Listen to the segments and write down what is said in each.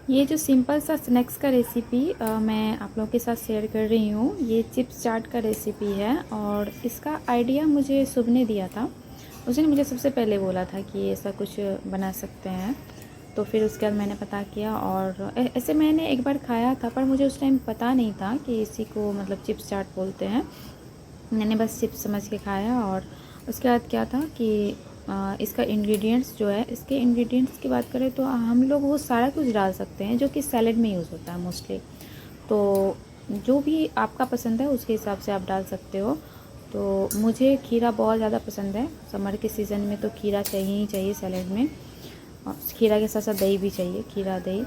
ये जो सिंपल सा स्नैक्स का रेसिपी मैं आप लोगों के साथ शेयर कर रही हूँ। ये चिप्स चाट का रेसिपी है और इसका आइडिया मुझे शुभ ने दिया था। उसने मुझे सबसे पहले बोला था कि ऐसा कुछ बना सकते हैं। तो फिर उसके बाद मैंने पता किया और ऐसे मैंने एक बार खाया था, पर मुझे उस टाइम पता नहीं था कि इसी को मतलब चिप्स चाट बोलते हैं। मैंने बस चिप्स समझ के खाया। और उसके बाद क्या था कि इसका इंग्रेडिएंट्स जो है, इसके इंग्रेडिएंट्स की बात करें तो हम लोग वो सारा कुछ डाल सकते हैं जो कि सैलेड में यूज़ होता है मोस्टली। तो जो भी आपका पसंद है उसके हिसाब से आप डाल सकते हो। तो मुझे खीरा बहुत ज़्यादा पसंद है। समर के सीज़न में तो खीरा चाहिए ही चाहिए सैलेड में। और खीरा के साथ साथ दही भी चाहिए, खीरा दही।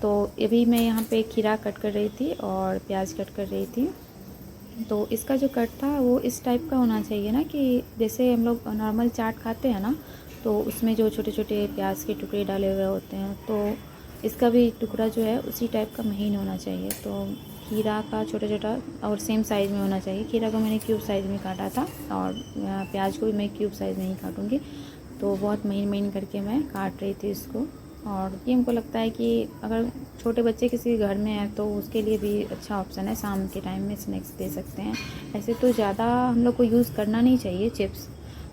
तो अभी मैं यहाँ पे खीरा कट कर रही थी और प्याज कट कर रही थी। तो इसका जो कट था वो इस टाइप का होना चाहिए ना, कि जैसे हम लोग नॉर्मल चाट खाते हैं ना, तो उसमें जो छोटे छोटे प्याज के टुकड़े डाले हुए होते हैं, तो इसका भी टुकड़ा जो है उसी टाइप का महीन होना चाहिए। तो खीरा का छोटा छोटा और सेम साइज़ में होना चाहिए। खीरा को मैंने क्यूब साइज़ में काटा था और प्याज को भी मैं क्यूब साइज़ में ही काटूँगी। तो बहुत महीन महीन करके मैं काट रही थी इसको। और ये हमको लगता है कि अगर छोटे बच्चे किसी घर में हैं तो उसके लिए भी अच्छा ऑप्शन है, शाम के टाइम में स्नैक्स दे सकते हैं। ऐसे तो ज़्यादा हम लोग को यूज़ करना नहीं चाहिए चिप्स,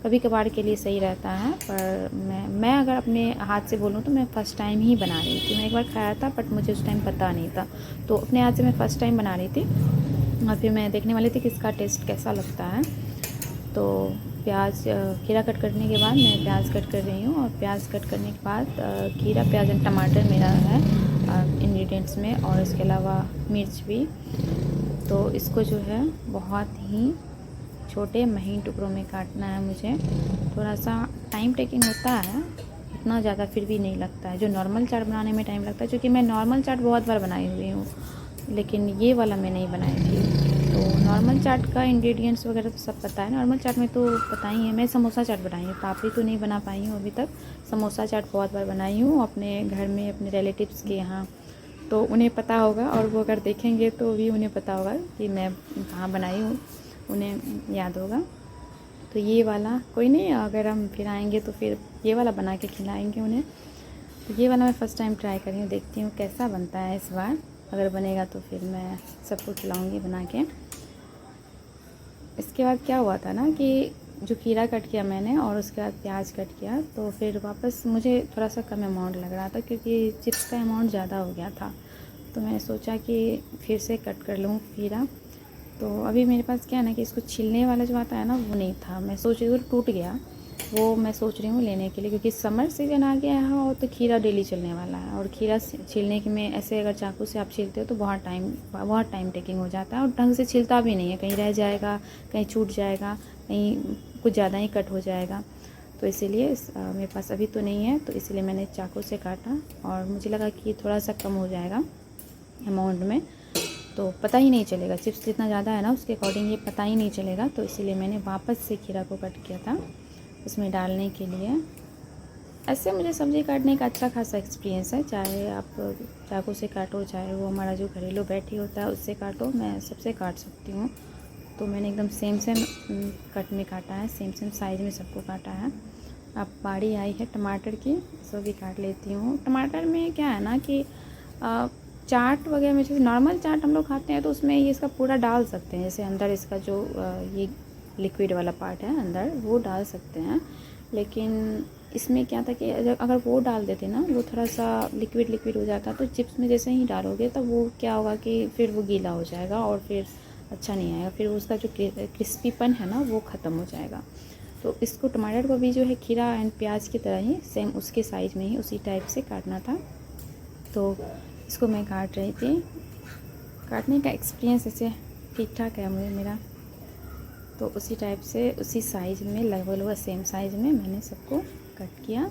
कभी कभार के लिए सही रहता है। पर मैं अगर अपने हाथ से बोलूँ तो मैं फ़र्स्ट टाइम ही बना रही थी। मैं एक बार खाया था बट मुझे उस टाइम पता नहीं था, तो अपने हाथ से मैं फ़र्स्ट टाइम बना रही थी। और फिर मैं देखने वाली थी कि इसका टेस्ट कैसा लगता है। तो प्याज खीरा कट करने के बाद मैं प्याज कट कर रही हूँ। और प्याज कट करने के बाद खीरा प्याज एंड टमाटर मेरा है इंग्रेडिएंट्स में, और इसके अलावा मिर्च भी। तो इसको जो है बहुत ही छोटे महीन टुकड़ों में काटना है मुझे। थोड़ा सा टाइम टेकिंग होता है, इतना ज़्यादा फिर भी नहीं लगता है जो नॉर्मल चाट बनाने में टाइम लगता है। क्योंकि मैं नॉर्मल चाट बहुत बार बनाई हुई हूँ, लेकिन ये वाला मैं नहीं बनाई थी। तो नॉर्मल चाट का इंग्रेडिएंट्स वगैरह तो सब पता है। नॉर्मल चाट में तो पता ही है। मैं समोसा चाट बनाई हूँ, पापड़ी तो नहीं बना पाई हूँ अभी तक। समोसा चाट बहुत बार बनाई हूँ अपने घर में, अपने रिलेटिव्स के यहाँ। तो उन्हें पता होगा, और वो अगर देखेंगे तो भी उन्हें पता होगा कि मैं कहाँ बनाई हूँ, उन्हें याद होगा। तो ये वाला कोई नहीं, अगर हम फिर आएंगे तो फिर ये वाला बना के खिलाएंगे उन्हें। तो ये वाला मैं फ़र्स्ट टाइम ट्राई कर रही हूँ, देखती हूँ कैसा बनता है इस बार। अगर बनेगा तो फिर मैं सबको खिलाऊँगी बना के। इसके बाद क्या हुआ था ना कि जो खीरा कट किया मैंने और उसके बाद प्याज कट किया, तो फिर वापस मुझे थोड़ा सा कम अमाउंट लग रहा था क्योंकि चिप्स का अमाउंट ज़्यादा हो गया था। तो मैंने सोचा कि फिर से कट कर लूँ खीरा। तो अभी मेरे पास क्या है ना कि इसको छीलने वाला जो आता है ना वो नहीं था। मैं सोच रही हूँ टूट गया, वो मैं सोच रही हूँ लेने के लिए, क्योंकि समर सीजन आ गया है और तो खीरा डेली चलने वाला है। और खीरा छीलने के में ऐसे अगर चाकू से आप छीलते हो तो बहुत टाइम टेकिंग हो जाता है, और ढंग से छिलता भी नहीं है। कहीं रह जाएगा, कहीं छूट जाएगा, कहीं कुछ ज़्यादा ही कट हो जाएगा। तो इसीलिए मेरे पास अभी तो नहीं है, तो इसलिए मैंने चाकू से काटा। और मुझे लगा कि थोड़ा सा कम हो जाएगा अमाउंट में, तो पता ही नहीं चलेगा। चिप्स जितना ज़्यादा है ना उसके अकॉर्डिंग ये पता ही नहीं चलेगा। तो इसीलिए मैंने वापस से खीरा को कट किया था उसमें डालने के लिए। ऐसे मुझे सब्ज़ी काटने का अच्छा खासा एक्सपीरियंस है, चाहे आप चाकू से काटो, चाहे वो हमारा जो घरेलू बैठी होता है उससे काटो, मैं सबसे काट सकती हूँ। तो मैंने एकदम सेम सेम कट में काटा है, सेम सेम साइज़ में सबको काटा है। अब बारी आई है टमाटर की, इसको भी काट लेती हूँ। टमाटर में क्या है ना कि चाट वगैरह में जैसे नॉर्मल चाट हम लोग खाते हैं तो उसमें ये इसका पूरा डाल सकते हैं, जैसे अंदर इसका जो ये लिक्विड वाला पार्ट है अंदर वो डाल सकते हैं। लेकिन इसमें क्या था कि अगर वो डाल देते ना, वो थोड़ा सा लिक्विड लिक्विड हो जाता, तो चिप्स में जैसे ही डालोगे तब वो क्या होगा कि फिर वो गीला हो जाएगा और फिर अच्छा नहीं आएगा। फिर उसका जो क्रिस्पीपन है ना वो ख़त्म हो जाएगा। तो इसको टमाटर को भी जो है खीरा एंड प्याज की तरह ही सेम उसके साइज़ में ही उसी टाइप से काटना था। तो इसको मैं काट रही थी। काटने का एक्सपीरियंस ऐसे ठीक ठाक है मुझे मेरा। तो उसी टाइप से उसी साइज़ में लगभग सेम साइज़ में मैंने सबको कट किया।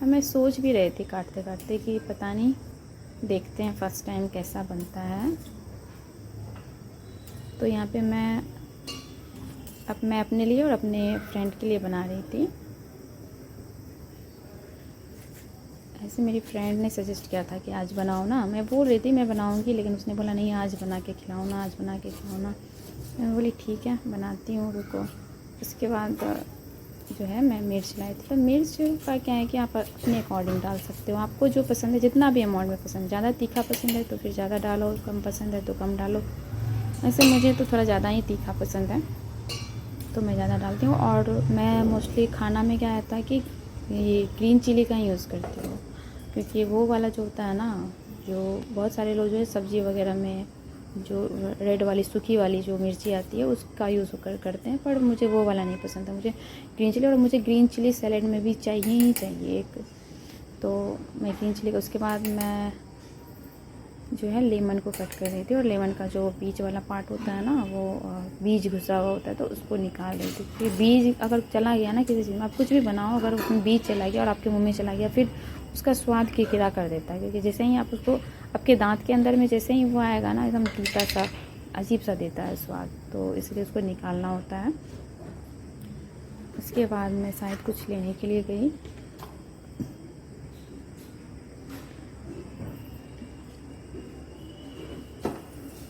मैं सोच भी रही थी काटते काटते कि पता नहीं, देखते हैं फ़र्स्ट टाइम कैसा बनता है। तो यहाँ पे मैं अपने लिए और अपने फ्रेंड के लिए बना रही थी। ऐसे मेरी फ्रेंड ने सजेस्ट किया था कि आज बनाओ ना। मैं बोल रही थी मैं बनाऊंगी, लेकिन उसने बोला नहीं आज बना के खिलाओ ना, आज बना के खिलाओ ना। मैं बोली ठीक है बनाती हूँ, रुको। उसके बाद जो है मैं मिर्च लाई थी। तो मिर्च का क्या है कि आप अपने अकॉर्डिंग डाल सकते हो, आपको जो पसंद है, जितना भी अमाउंट में पसंद, ज़्यादा तीखा पसंद है तो फिर ज़्यादा डालो, कम पसंद है तो कम डालो। वैसे मुझे तो थोड़ा ज़्यादा ही तीखा पसंद है तो मैं ज़्यादा डालती हूँ। और मैं मोस्टली खाना में क्या रहता है कि ये ग्रीन चिली का ही यूज़ करती हूँ, क्योंकि वो वाला जो होता है ना, जो बहुत सारे लोग जो है सब्ज़ी वगैरह में जो रेड वाली सूखी वाली जो मिर्ची आती है उसका यूज़ करते हैं, पर मुझे वो वाला नहीं पसंद है। मुझे ग्रीन चिली, और मुझे ग्रीन चिली सैलेड में भी चाहिए ही चाहिए एक, तो मैं ग्रीन चिली का, उसके बाद मैं जो है लेमन को कट कर रही थी, और लेमन का जो बीज वाला पार्ट होता है ना, वो बीज घुसा हुआ होता है तो उसको निकाल रही थी। क्योंकि बीज अगर चला गया ना किसी चीज़ में, आप कुछ भी बनाओ, अगर उसमें बीज चला गया और आपके मुंह में चला गया, फिर उसका स्वाद किरकिरा कर देता है। क्योंकि जैसे ही आप उसको आपके दांत के अंदर में जैसे ही वो आएगा ना, एकदम तीता सा अजीब सा देता है स्वाद, तो इसलिए उसको निकालना होता है। उसके बाद मैं शायद कुछ लेने के लिए गई,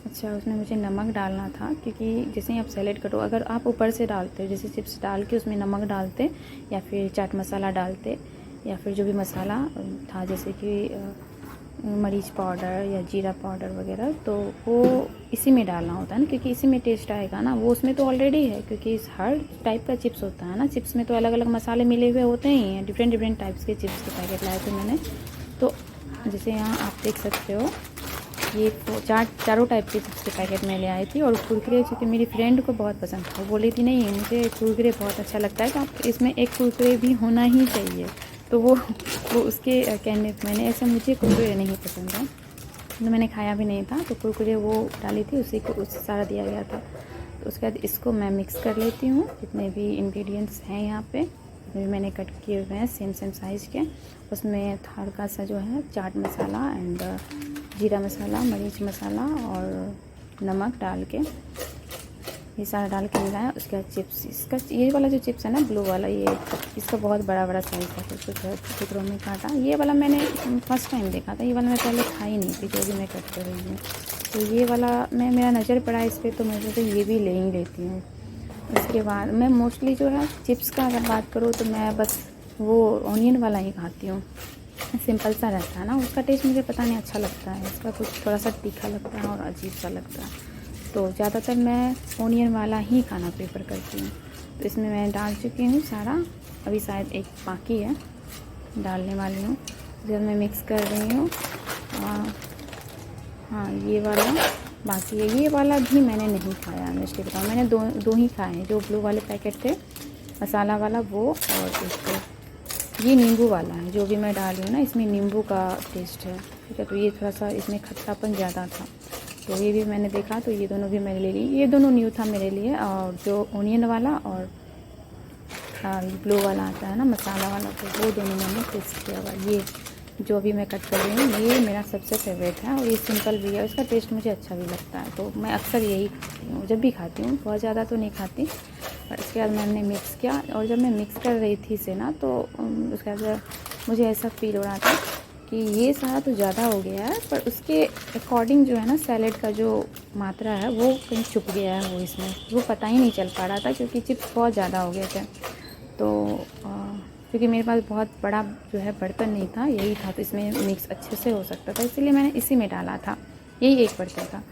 अच्छा उसमें मुझे नमक डालना था, क्योंकि जैसे ही आप सैलेड कटो, अगर आप ऊपर से डालते हो जैसे चिप्स डाल के उसमें नमक डालते, या फिर चाट मसाला डालते, या फिर जो भी मसाला था जैसे कि मरीच पाउडर या जीरा पाउडर वगैरह, तो वो इसी में डालना होता है ना, क्योंकि इसी में टेस्ट आएगा ना। वो उसमें तो ऑलरेडी है, क्योंकि हर टाइप का चिप्स होता है ना, चिप्स में तो अलग अलग मसाले मिले हुए होते ही हैं। डिफरेंट टाइप्स के चिप्स के पैकेट लाए थे मैंने, तो जैसे यहाँ आप देख सकते हो ये चारों टाइप के चिप्स के पैकेट में ले आई थी। और कुरकुरे चूँकि मेरी फ्रेंड को बहुत पसंद था, वो बोली थी नहीं मुझे कुरकुरे बहुत अच्छा लगता है, तो आप इसमें एक कुरकुरे भी होना ही चाहिए। तो वो उसके कहने पे मैंने, ऐसे मुझे कुरकुरे नहीं पसंद है तो मैंने खाया भी नहीं था, तो कुरकुरे वो डाली थी, उसी को उससे सारा दिया गया था। तो उसके बाद इसको मैं मिक्स कर लेती हूँ, जितने भी इंग्रेडिएंट्स हैं यहाँ पे जितने भी मैंने कट किए हुए हैं सेम साइज़ के। उसमें हल्का सा जो है चाट मसाला एंड जीरा मसाला, मरीच मसाला और नमक डाल के ये सारा डाल के मिलाया। उसके बाद चिप्स, इसका ये वाला जो चिप्स है ना ब्लू वाला, ये इसका बहुत बड़ा साइज़ था, तो उसको टुकड़ों में काटा। ये वाला मैंने फर्स्ट टाइम देखा था, ये वाला मैं पहले खाई नहीं थी, जो भी मैं कट कर रही हूँ। तो ये वाला मेरा नज़र पड़ा इस पर, तो मैं सोचा ये भी ले ही लेती हूँ। उसके बाद मैं मोस्टली जो है चिप्स का अगर बात करूँ तो मैं बस वो ऑनियन वाला ही खाती हूँ, सिंपल सा रहता है ना, उसका टेस्ट मुझे पता नहीं अच्छा लगता है, इसका कुछ थोड़ा सा तीखा लगता है और अजीब सा लगता है, तो ज़्यादातर मैं ऑनियन वाला ही खाना प्रेफर करती हूँ। तो इसमें मैं डाल चुकी हूँ सारा, अभी शायद एक बाकी है डालने वाली हूँ, जब मैं मिक्स कर रही हूँ। हाँ ये वाला बाकी है, ये वाला भी मैंने नहीं खाया, मैं इसलिए बताऊँ, मैंने दो ही खाए हैं, जो ब्लू वाले पैकेट थे मसाला वाला वो, और एक ये नींबू वाला है जो भी मैं डाल रही हूँ ना, इसमें नींबू का टेस्ट है, ठीक है। तो ये थोड़ा सा इसमें खट्टापन ज़्यादा था, तो ये भी मैंने देखा, तो ये दोनों भी मैंने ले ली। ये दोनों न्यू था मेरे लिए, और जो ऑनियन वाला और ब्लू वाला आता है ना मसाला वाला, तो वो दोनों मैंने टेस्ट किया हुआ। ये जो भी मैं कट कर रही हूँ ये मेरा सबसे फेवरेट है, और ये सिंपल भी है, इसका टेस्ट मुझे अच्छा भी लगता है, तो मैं अक्सर यही खाती हूँ जब भी खाती हूँ, बहुत ज़्यादा तो नहीं खाती। और इसके बाद मैंने मिक्स किया, और जब मैं मिक्स कर रही थी इसे ना, तो उसके बाद मुझे ऐसा फील हो रहा था कि ये सारा तो ज़्यादा हो गया है, पर उसके अकॉर्डिंग जो है ना सैलेड का जो मात्रा है वो कहीं छुप गया है, वो इसमें वो पता ही नहीं चल पा रहा था, क्योंकि चिप्स बहुत ज़्यादा हो गए थे। तो क्योंकि मेरे पास बहुत बड़ा जो है बर्तन नहीं था, यही था, तो इसमें मिक्स अच्छे से हो सकता था, इसलिए मैंने इसी में डाला था, यही एक बर्तन था।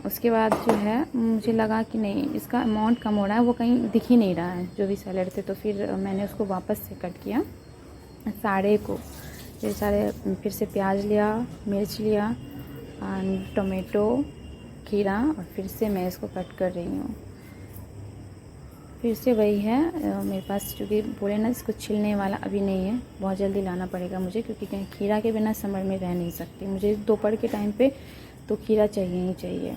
उसके बाद जो है मुझे लगा कि नहीं इसका अमाउंट कम हो रहा है, वो कहीं दिख ही नहीं रहा है जो भी सैलेड थे, तो फिर मैंने उसको वापस से कट किया सारे को, फिर फिर से प्याज लिया, मिर्च लिया, टोमेटो, खीरा, और फिर से मैं इसको कट कर रही हूँ। फिर से वही है मेरे पास, क्योंकि बोले ना इसको छिलने वाला अभी नहीं है, बहुत जल्दी लाना पड़ेगा मुझे, क्योंकि खीरा के बिना समर में रह नहीं सकती, मुझे दोपहर के टाइम पे तो खीरा चाहिए ही चाहिए,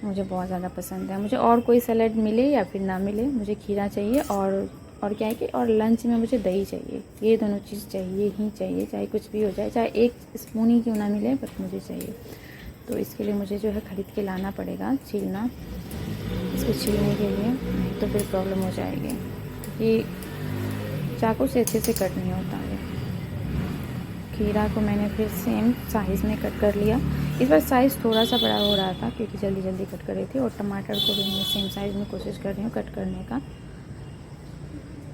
मुझे बहुत ज़्यादा पसंद है। मुझे और कोई सैलेड मिले या फिर ना मिले, मुझे खीरा चाहिए, और क्या है कि और लंच में मुझे दही चाहिए, ये दोनों चीज़ चाहिए ही चाहिए, चाहे कुछ भी हो जाए, चाहे एक स्पून ही क्यों ना मिले, बट मुझे चाहिए। तो इसके लिए मुझे जो है ख़रीद के लाना पड़ेगा छीलना, इसको छीलने के लिए, नहीं तो फिर प्रॉब्लम हो जाएगी, ये चाकू से अच्छे से कट नहीं होता है। खीरा को मैंने फिर सेम साइज़ में कट कर लिया, इस बार साइज़ थोड़ा सा बड़ा हो रहा था क्योंकि जल्दी कट कर रही थी, और टमाटर को भी मैं सेम साइज़ में कोशिश कर रही हूँ कट करने का।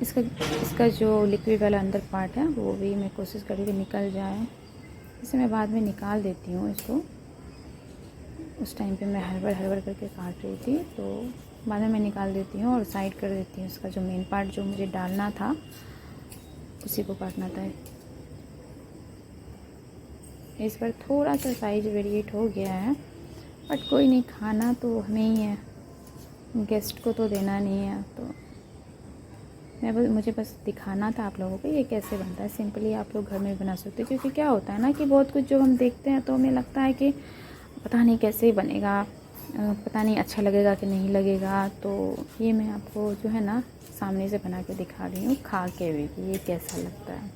इसका इसका जो लिक्विड वाला अंदर पार्ट है वो भी मैं कोशिश करूँ कि निकल जाए। इसे मैं बाद में निकाल देती हूँ इसको। उस टाइम पे मैं हड़बड़ करके काट रही थी, तो बाद में मैं निकाल देती हूँ और साइड कर देती हूँ। इसका जो मेन पार्ट जो मुझे डालना था उसी को काटना था। इस बार थोड़ा सा साइज वेरिएट हो गया है, बट कोई नहीं, खाना तो हमें ही है, गेस्ट को तो देना नहीं है। तो मुझे बस दिखाना था आप लोगों को ये कैसे बनता है। सिंपली आप लोग घर में बना सकते हो, क्योंकि क्या होता है ना कि बहुत कुछ जो हम देखते हैं तो हमें लगता है कि पता नहीं कैसे बनेगा, पता नहीं अच्छा लगेगा कि नहीं लगेगा। तो ये मैं आपको जो है ना सामने से बना के दिखा रही हूँ, खा के भी कि ये कैसा लगता है।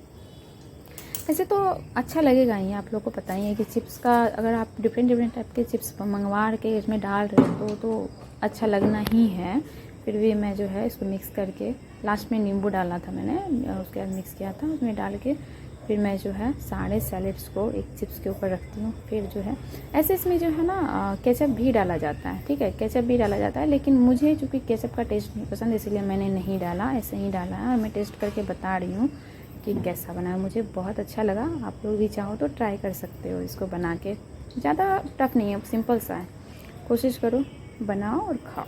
वैसे तो अच्छा लगेगा ही, आप लोगों को पता ही है कि चिप्स का अगर आप डिफरेंट टाइप के चिप्स मंगवा के इसमें डाल रहे हो तो अच्छा लगना ही है। फिर भी मैं जो है इसको मिक्स करके, लास्ट में नींबू डाला था मैंने, उसके बाद मिक्स किया था, उसमें डाल के फिर मैं जो है सारे सैलेड्स को एक चिप्स के ऊपर रखती हूँ। फिर जो है ऐसे इसमें जो है ना केचप भी डाला जाता है, ठीक है, केचप भी डाला जाता है, लेकिन मुझे चूँकि केचप का टेस्ट नहीं पसंद इसलिए मैंने नहीं डाला, ऐसे ही डाला है। और मैं टेस्ट करके बता रही हूँ कि कैसा बना है। मुझे बहुत अच्छा लगा। आप लोग भी चाहो तो ट्राई कर सकते हो इसको बना के, ज़्यादा टफ नहीं है, सिंपल सा है। कोशिश करो, बनाओ और खाओ।